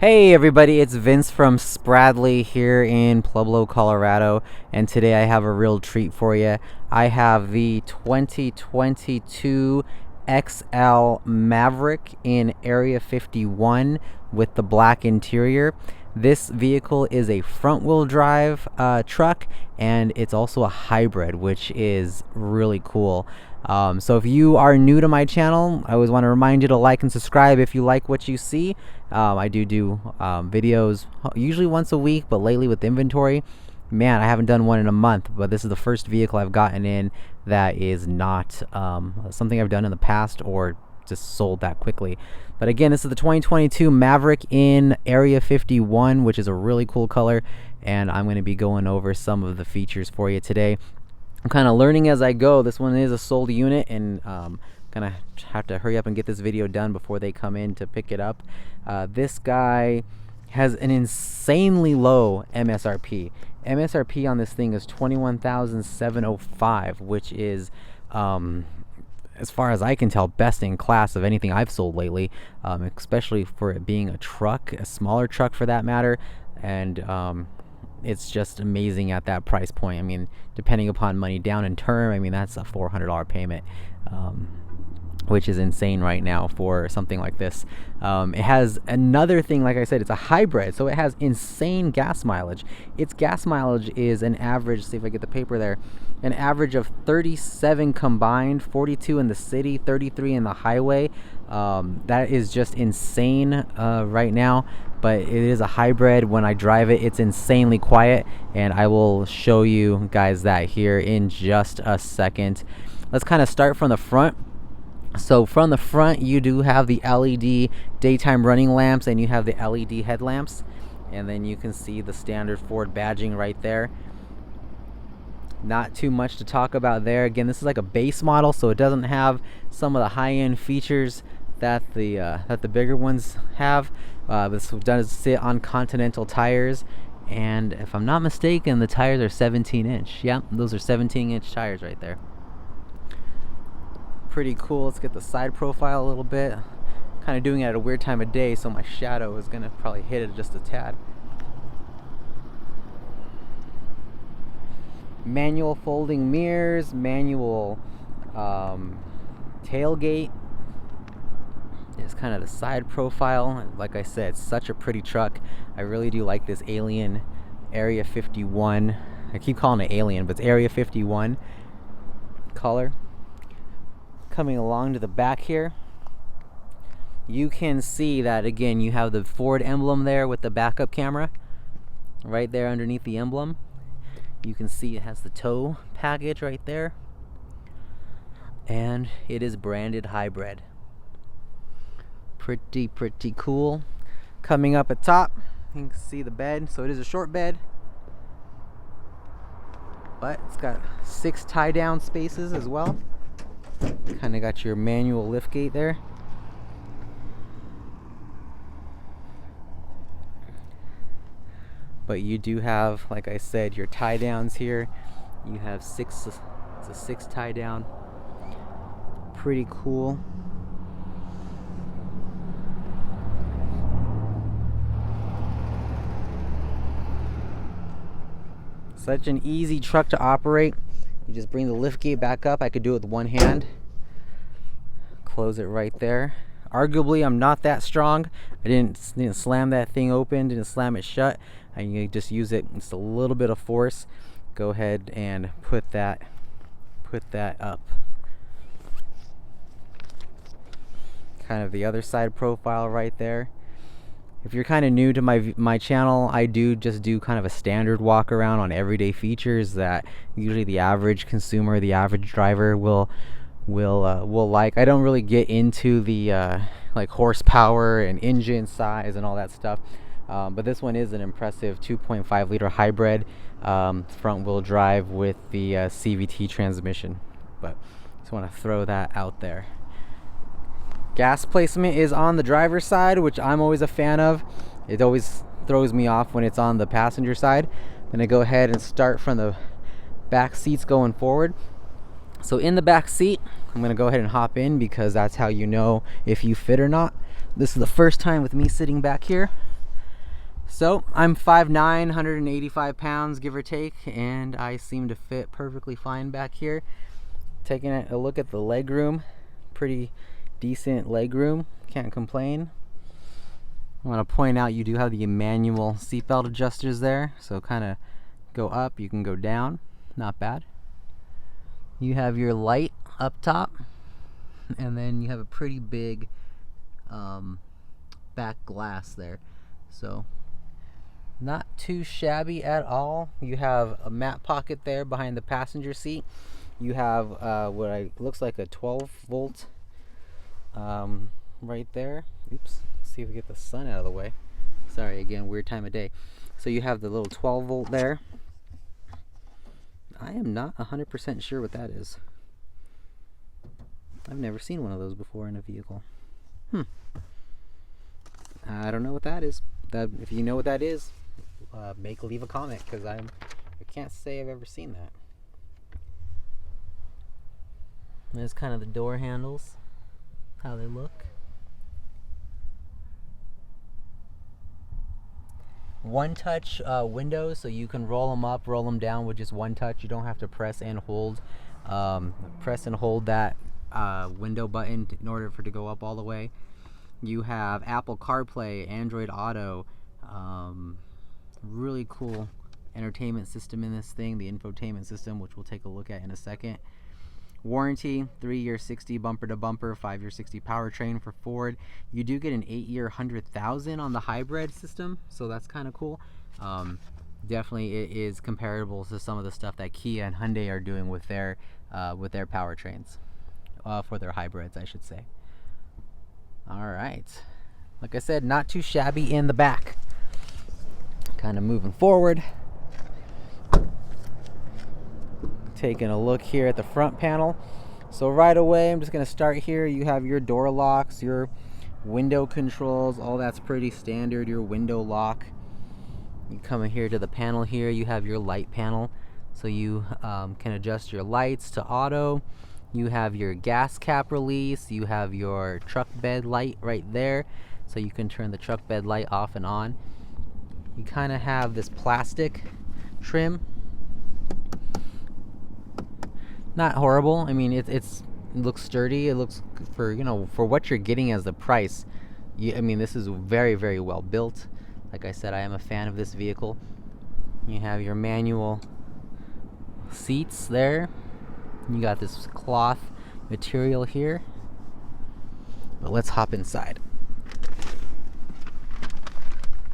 Hey everybody, it's Vince from Spradley here in Pueblo, Colorado, and today I have a real treat for you. I have the 2022 XL Maverick in Area 51 with the black interior. This vehicle is a front-wheel drive truck, and it's also a hybrid, which is really cool. So if you are new to my channel, I always want to remind you to like and subscribe if you like what you see. I do videos usually once a week, but lately with inventory, man, I haven't done one in a month. But this is the first vehicle I've gotten in that is not something I've done in the past or just sold that quickly. But again, this is the 2022 Maverick in Area 51, which is a really cool color, and I'm going to be going over some of the features for you today. I'm kind of learning as I go. This one is a sold unit, and gonna have to hurry up and get this video done before they come in to pick it up. This guy has an insanely low MSRP. MSRP on this thing is $21,705, which is as far as I can tell, best in class of anything I've sold lately, especially for it being a truck, a smaller truck for that matter. And it's just amazing at that price point. I mean, depending upon money down in term, I mean, that's a $400 payment, which is insane right now for something like this. It has another thing, like I said, it's a hybrid, so it has insane gas mileage. Its gas mileage is an average, see if I get the paper there, an average of 37 combined, 42 in the city, 33 in the highway. That is just insane right now, but it is a hybrid. When I drive it, it's insanely quiet, and I will show you guys that here in just a second. Let's kind of start from the front. So from the front, you do have the LED daytime running lamps, and you have the LED headlamps, and then you can see the standard Ford badging right there. Not too much to talk about there. Again, this is like a base model, so it doesn't have some of the high-end features that the bigger ones have. This does sit on Continental tires, and if I'm not mistaken, the tires are 17-inch. Yeah, those are 17-inch tires right there. Pretty cool. Let's get the side profile a little bit. Kind of doing it at a weird time of day, so my shadow is gonna probably hit it just a tad. Manual folding mirrors, manual tailgate. It's kind of the side profile. Like I said, it's such a pretty truck. I really do like this Alien Area 51. I keep calling it Alien, but it's Area 51 color. Coming along to the back here, you can see that again you have the Ford emblem there with the backup camera right there underneath the emblem. You can see it has the tow package right there, and it is branded hybrid. Pretty cool. Coming up at top, you can see the bed. So it is a short bed, but it's got 6 tie down spaces as well. Kind of got your manual lift gate there. But you do have, like I said, your tie downs here. You have 6, it's a 6 tie down. Pretty cool. Such an easy truck to operate. You just bring the lift gate back up. I could do it with one hand. Close it right there. Arguably, I'm not that strong. I didn't slam that thing open, didn't slam it shut. I just use it, just a little bit of force. Go ahead and put that up. Kind of the other side profile right there. If you're kind of new to my channel, I do kind of a standard walk around on everyday features that usually the average consumer, the average driver will like. I don't really get into the like horsepower and engine size and all that stuff, but this one is an impressive 2.5 liter hybrid front wheel drive with the CVT transmission. But just want to throw that out there. Gas placement is on the driver's side, which I'm always a fan of. It always throws me off when it's on the passenger side. Then I go ahead and start from the back seats going forward. So in the back seat, I'm gonna go ahead and hop in because that's how you know if you fit or not. This is the first time with me sitting back here. So I'm 5'9", 185 pounds, give or take, and I seem to fit perfectly fine back here. Taking a look at the leg room, pretty decent leg room, can't complain. I want to point out you do have the manual seatbelt adjusters there, so kind of go up, you can go down, not bad. You have your light up top, and then you have a pretty big back glass there, so not too shabby at all. You have a mat pocket there behind the passenger seat. You have what looks like a 12 volt right there. Oops, see if we get the sun out of the way. Sorry, again, weird time of day. So you have the little 12 volt there. I am not 100% sure what that is. I've never seen one of those before in a vehicle. I don't know what that is. If you know what that is, leave a comment, because I can't say I've ever seen that. There's kind of the door handles, how they look. One touch windows, so you can roll them up, roll them down with just one touch. You don't have to press and hold that window button in order for it to go up all the way. You have Apple CarPlay, Android Auto, really cool entertainment system in this thing, the infotainment system, which we'll take a look at in a second. Warranty, 3-year 60 bumper to bumper, 5-year 60 powertrain for Ford. You do get an 8-year 100,000 on the hybrid system, so that's kind of cool. Definitely it is comparable to some of the stuff that Kia and Hyundai are doing with their powertrains, for their hybrids, I should say. All right, like I said, not too shabby in the back. Kind of moving forward, taking a look here at the front panel. So right away, I'm just going to start here. You have your door locks, your window controls, all that's pretty standard. Your window lock. You come in here to the panel here, you have your light panel, so you can adjust your lights to auto. You have your gas cap release, you have your truck bed light right there, so you can turn the truck bed light off and on. You kind of have this plastic trim. Not horrible. I mean, it looks sturdy. It looks, for what you're getting as the price. I mean, this is very, very well built. Like I said, I am a fan of this vehicle. You have your manual seats there. You got this cloth material here. But let's hop inside.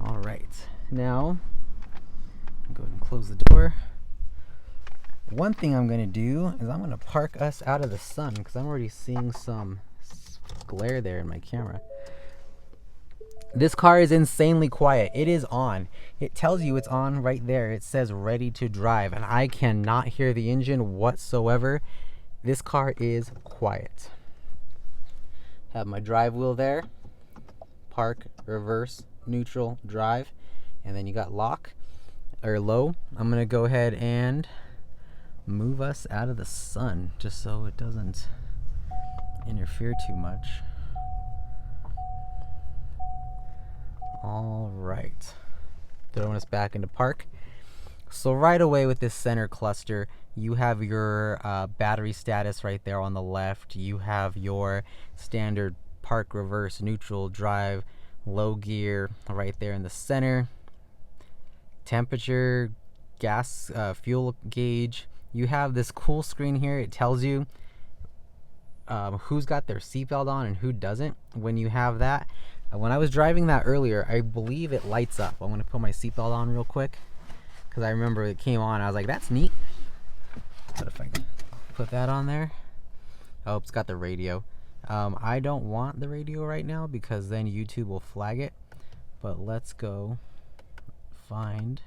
All right. Now, go ahead and close the door. One thing I'm going to do is I'm going to park us out of the sun, because I'm already seeing some glare there in my camera. This car is insanely quiet. It is on. It tells you it's on right there. It says ready to drive, and I cannot hear the engine whatsoever. This car is quiet. Have my drive wheel there. Park, reverse, neutral, drive, and then you got lock or low. I'm going to go ahead and move us out of the sun just so it doesn't interfere too much. All right, throwing us back into park. So right away with this center cluster, you have your battery status right there on the left. You have your standard park, reverse, neutral, drive, low gear right there in the center. Temperature, gas, fuel gauge. You have this cool screen here. It tells you who's got their seatbelt on and who doesn't. When you have that, when I was driving that earlier, I believe it lights up. I'm going to put my seatbelt on real quick, because I remember it came on. I was like, that's neat. But if I can put that on there. Oh, it's got the radio. I don't want the radio right now, because then YouTube will flag it. But let's go find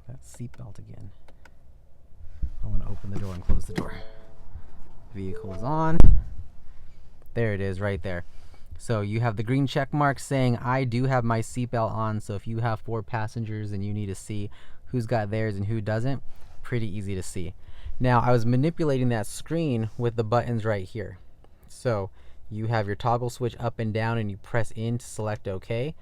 that seatbelt again. I want to open the door and close the door. Vehicle is on. There it is right there. So you have the green check mark saying I do have my seatbelt on. So if you have 4 passengers and you need to see who's got theirs and who doesn't, pretty easy to see. Now I was manipulating that screen with the buttons right here. So you have your toggle switch up and down, and you press in to select OK.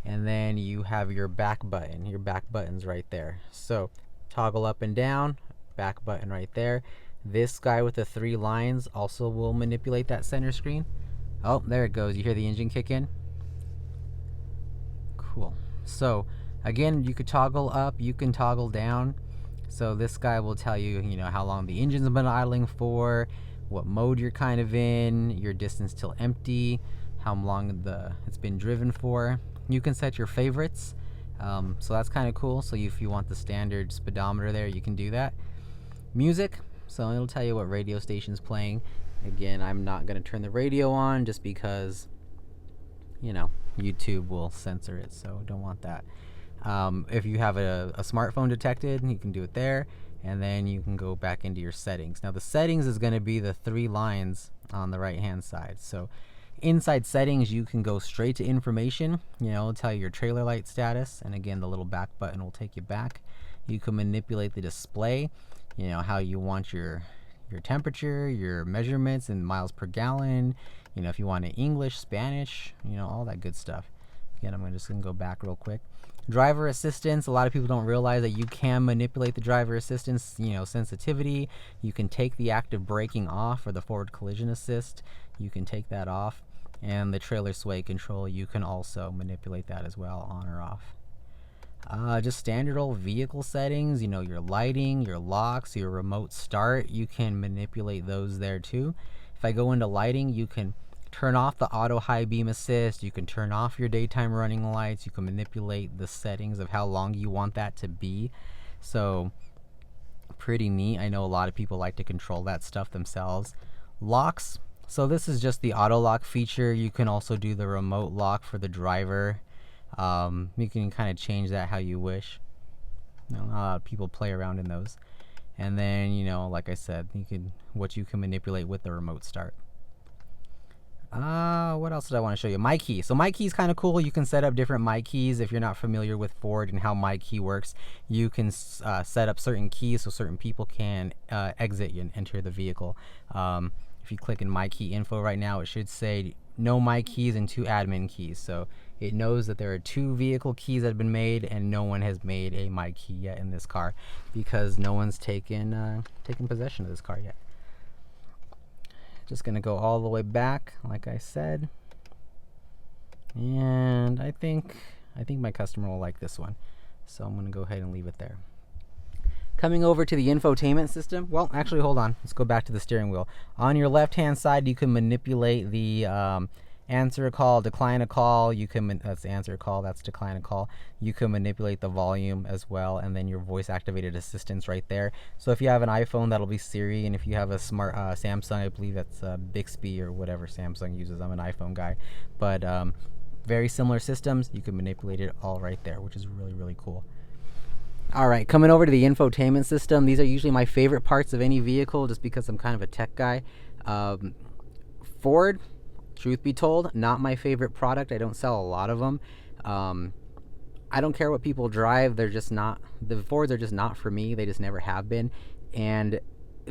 and then you have your back button. Your back button's right there. So toggle up and down, back button right there. This guy with the 3 lines also will manipulate that center screen. Oh, there it goes. You hear the engine kick in? Cool. So again, you could toggle up, you can toggle down. So this guy will tell you, how long the engine's been idling for, what mode you're kind of in, your distance till empty, how long it's been driven for. You can set your favorites. So that's kind of cool. So if you want the standard speedometer there, you can do that. Music. So it'll tell you what radio station's playing. Again, I'm not going to turn the radio on just because, YouTube will censor it, so don't want that. If you have a smartphone detected, you can do it there, and then you can go back into your settings. Now the settings is going to be the 3 lines on the right hand side. So inside settings, you can go straight to information. It'll tell you your trailer light status, and again, the little back button will take you back. You can manipulate the display, how you want your temperature, your measurements in miles per gallon, if you want it English, Spanish, all that good stuff. Again, I'm just going to go back real quick. Driver assistance, a lot of people don't realize that you can manipulate the driver assistance, sensitivity. You can take the active braking off, or the forward collision assist. You can take that off. And the trailer sway control, you can also manipulate that as well, on or off. Just standard old vehicle settings, your lighting, your locks, your remote start, you can manipulate those there too. If I go into lighting, you can turn off the auto high beam assist, you can turn off your daytime running lights, you can manipulate the settings of how long you want that to be. So pretty neat. I know a lot of people like to control that stuff themselves. Locks, so this is just the auto lock feature. You can also do the remote lock for the driver. You can kind of change that how you wish. A lot of people play around in those. And then, like I said, what you can manipulate with the remote start. What else did I want to show you? My key. So my key is kind of cool. You can set up different my keys. If you're not familiar with Ford and how my key works, you can set up certain keys so certain people can exit and enter the vehicle. If you click in my key info right now, it should say no my keys and 2 admin keys. So it knows that there are 2 vehicle keys that have been made, and no one has made a my key yet in this car because no one's taken possession of this car yet. Just gonna go all the way back, like I said, and I think my customer will like this one, so I'm gonna go ahead and leave it there. Coming over to the infotainment system, well, actually, hold on. Let's go back to the steering wheel. On your left-hand side, you can manipulate the answer a call, decline a call. That's answer a call, that's decline a call. You can manipulate the volume as well, and then your voice-activated assistants right there. So if you have an iPhone, that'll be Siri, and if you have a smart Samsung, I believe that's Bixby or whatever Samsung uses. I'm an iPhone guy, but very similar systems. You can manipulate it all right there, which is really, really cool. All right, coming over to the infotainment system. These are usually my favorite parts of any vehicle just because I'm kind of a tech guy. Ford, truth be told, not my favorite product. I don't sell a lot of them. I don't care what people drive. They're just not, the Fords are just not for me. They just never have been. And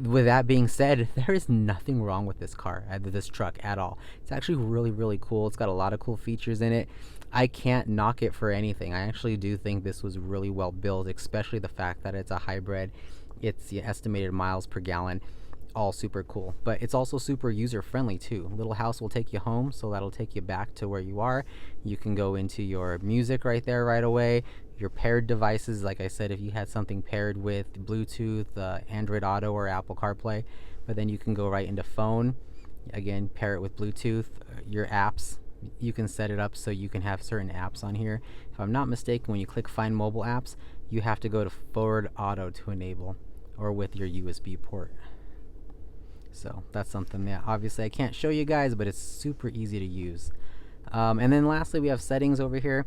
with that being said, there is nothing wrong with this car, this truck at all. It's actually really, really cool. It's got a lot of cool features in it. I can't knock it for anything. I actually do think this was really well built, especially the fact that it's a hybrid. It's the estimated miles per gallon, all super cool. But it's also super user friendly too. Little house will take you home, so that'll take you back to where you are. You can go into your music right there right away. Your paired devices, like I said, if you had something paired with Bluetooth, Android Auto, or Apple CarPlay, but then you can go right into phone. Again, pair it with Bluetooth. Your apps, you can set it up so you can have certain apps on here. If I'm not mistaken, when you click Find Mobile Apps, you have to go to Forward Auto to enable, or with your USB port. So that's something that obviously I can't show you guys, but it's super easy to use. And then lastly, we have settings over here.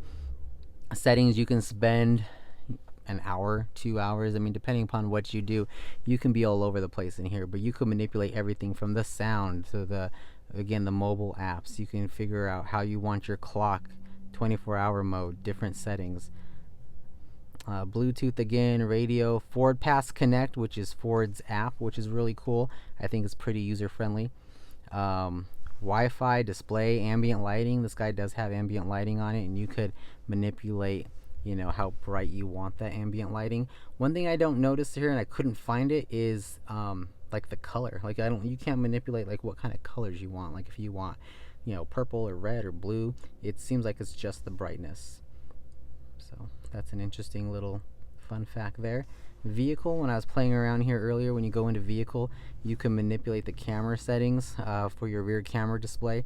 Settings, you can spend an hour, 2 hours. I mean, depending upon what you do, you can be all over the place in here, but you can manipulate everything from the sound to the mobile apps. You can figure out how you want your clock, 24-hour mode, different settings. Bluetooth again, radio, Ford Pass Connect, which is Ford's app, which is really cool. I think it's pretty user friendly. Wi-Fi, display, ambient lighting. This guy does have ambient lighting on it, and you could manipulate, you know, how bright you want that ambient lighting. One thing I don't notice here, and I couldn't find it, is like the color. Like you can't manipulate like what kind of colors you want. Like if you want, you know, purple or red or blue, it seems like it's just the brightness. So that's an interesting little fun fact there. Vehicle, when I was playing around here earlier, when you go into vehicle, you can manipulate the camera settings for your rear camera display.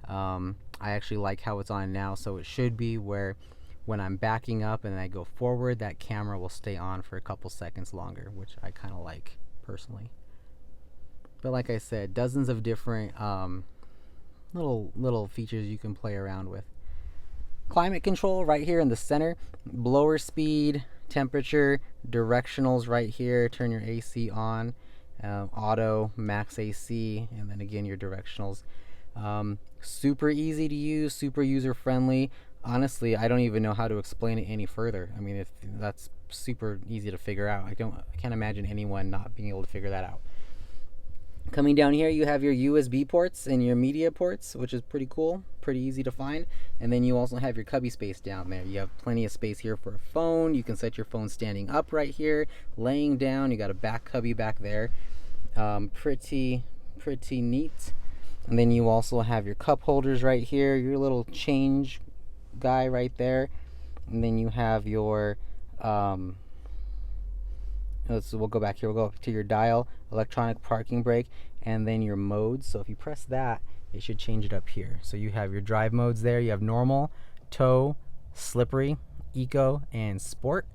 I actually like how it's on now, so it should be where when I'm backing up and I go forward, that camera will stay on for a couple seconds longer, which I kind of like personally. But like I said, dozens of different little features you can play around with. Climate control right here in the center, blower speed, temperature, directionals right here, turn your AC on, auto, max AC, and then again your directionals. Super easy to use, super user friendly. Honestly, I don't even know how to explain it any further. I mean, if that's super easy to figure out. I can't imagine anyone not being able to figure that out. Coming down here, you have your USB ports and your media ports, which is pretty cool, pretty easy to find. And then you also have your cubby space down there. You have plenty of space here for a phone. You can set your phone standing up right here, laying down. You got a back cubby back there. Pretty neat. And then you also have your cup holders right here, your little change guy right there. And then you have your we'll go back here. We'll go up to your dial, electronic parking brake, and then your modes. So if you press that, it should change it up here. So you have your drive modes there. You have normal, tow, slippery, eco, and sport.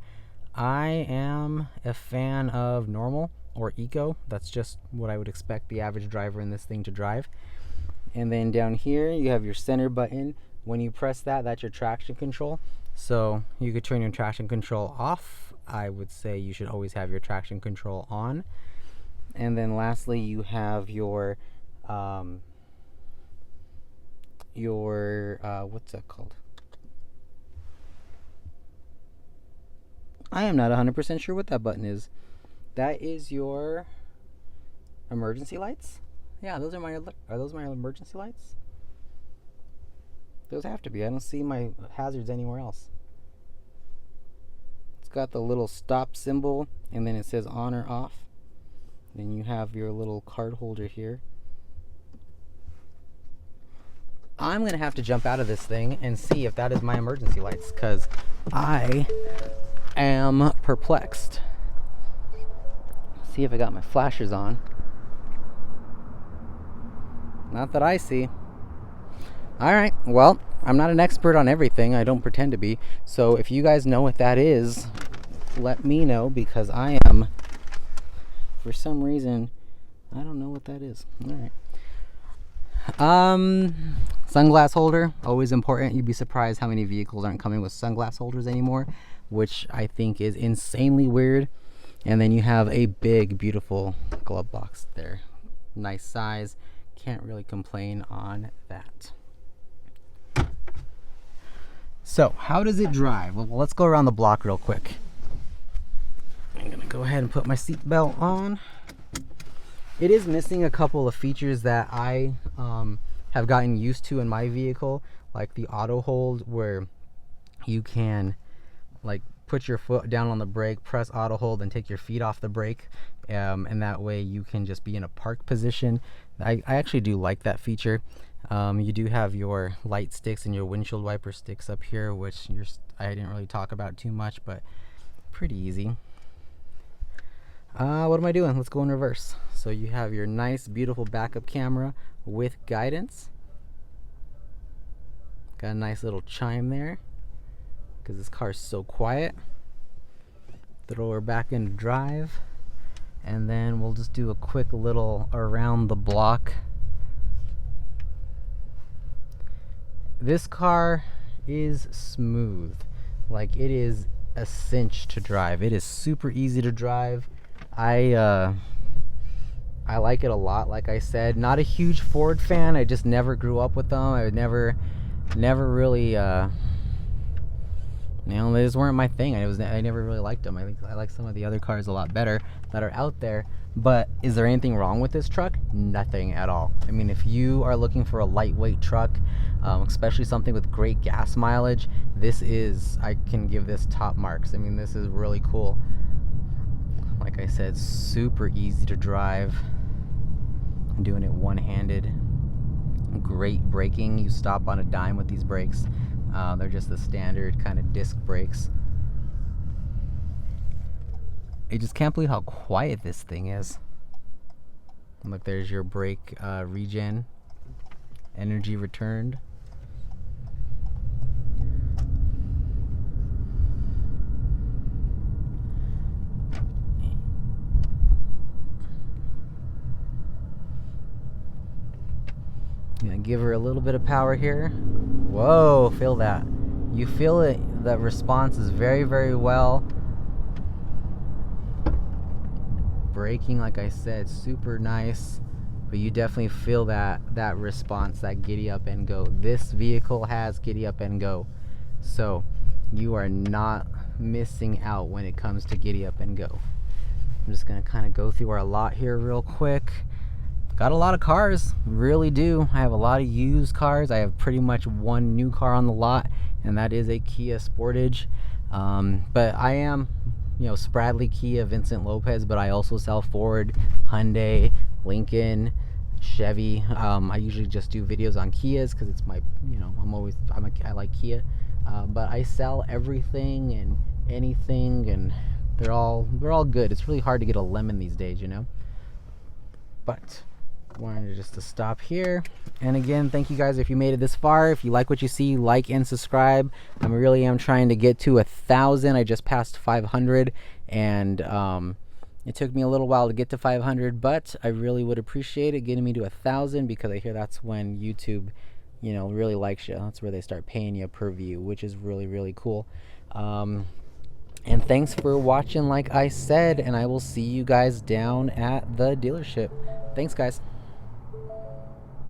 I am a fan of normal or eco. That's just what I would expect the average driver in this thing to drive. And then down here, you have your center button. When you press that, that's your traction control. So you could turn your traction control off. I would say you should always have your traction control on. And then lastly, you have your what's that called? I am not 100% sure what that button is. That is your emergency lights. Yeah, those are those my emergency lights? Those have to be. I don't see my hazards anywhere else. It's got the little stop symbol, and then it says on or off. Then you have your little card holder here. I'm going to have to jump out of this thing and see if that is my emergency lights, because I am perplexed. See if I got my flashers on. Not that I see. Alright, well, I'm not an expert on everything. I don't pretend to be. So if you guys know what that is, let me know, because I am, for some reason, I don't know what that is. Alright. Sunglass holder, always important. You'd be surprised how many vehicles aren't coming with sunglass holders anymore, which I think is insanely weird. And then you have a big, beautiful glove box there. Nice size. Can't really complain on that. So, how does it drive? Well, let's go around the block real quick. I'm gonna go ahead and put my seatbelt on. It is missing a couple of features that I have gotten used to in my vehicle, like the auto hold, where you can like put your foot down on the brake, press auto hold, and take your feet off the brake, and that way you can just be in a park position. I actually do like that feature. You do have your light sticks and your windshield wiper sticks up here, which I didn't really talk about too much, but pretty easy. What am I doing? Let's go in reverse. So you have your nice, beautiful backup camera with guidance. Got a nice little chime there, because this car is so quiet. Throw her back into drive, and then we'll just do a quick little around the block. This car is smooth. Like, it is a cinch to drive. It is super easy to drive. I like it a lot. Like I said, not a huge Ford fan. I just never grew up with them. I would never really You know, they just weren't my thing. I never really liked them. I think I like some of the other cars a lot better that are out there. But is there anything wrong with this truck? Nothing at all. I mean, if you are looking for a lightweight truck, especially something with great gas mileage, I can give this top marks. I mean, this is really cool. Like I said, super easy to drive. I'm doing it one-handed. Great braking. You stop on a dime with these brakes. They're just the standard kind of disc brakes. I just can't believe how quiet this thing is. Look, there's your brake regen. Energy returned. Gonna give her a little bit of power here. Whoa, feel that. You feel it, the response is very, very well. Braking, like I said, super nice. But you definitely feel that response, that giddy up and go. This vehicle has giddy up and go. So you are not missing out when it comes to giddy up and go. I'm just gonna kind of go through our lot here real quick. Got a lot of cars, really do. I have a lot of used cars. I have pretty much one new car on the lot, and that is a Kia Sportage. But I am, Spradley, Kia, Vincent Lopez, but I also sell Ford, Hyundai, Lincoln, Chevy. I usually just do videos on Kias because it's my, I like Kia. But I sell everything and anything, and they're all good. It's really hard to get a lemon these days, But wanted just to stop here, and again, thank you guys if you made it this far. If you like what you see, like and subscribe. I really am trying to get to 1,000. I just passed 500, and it took me a little while to get to 500, but I really would appreciate it getting me to 1,000, because I hear that's when YouTube really likes you. That's where they start paying you per view, which is really, really cool. And thanks for watching, like I said, and I will see you guys down at the dealership. Thanks, guys.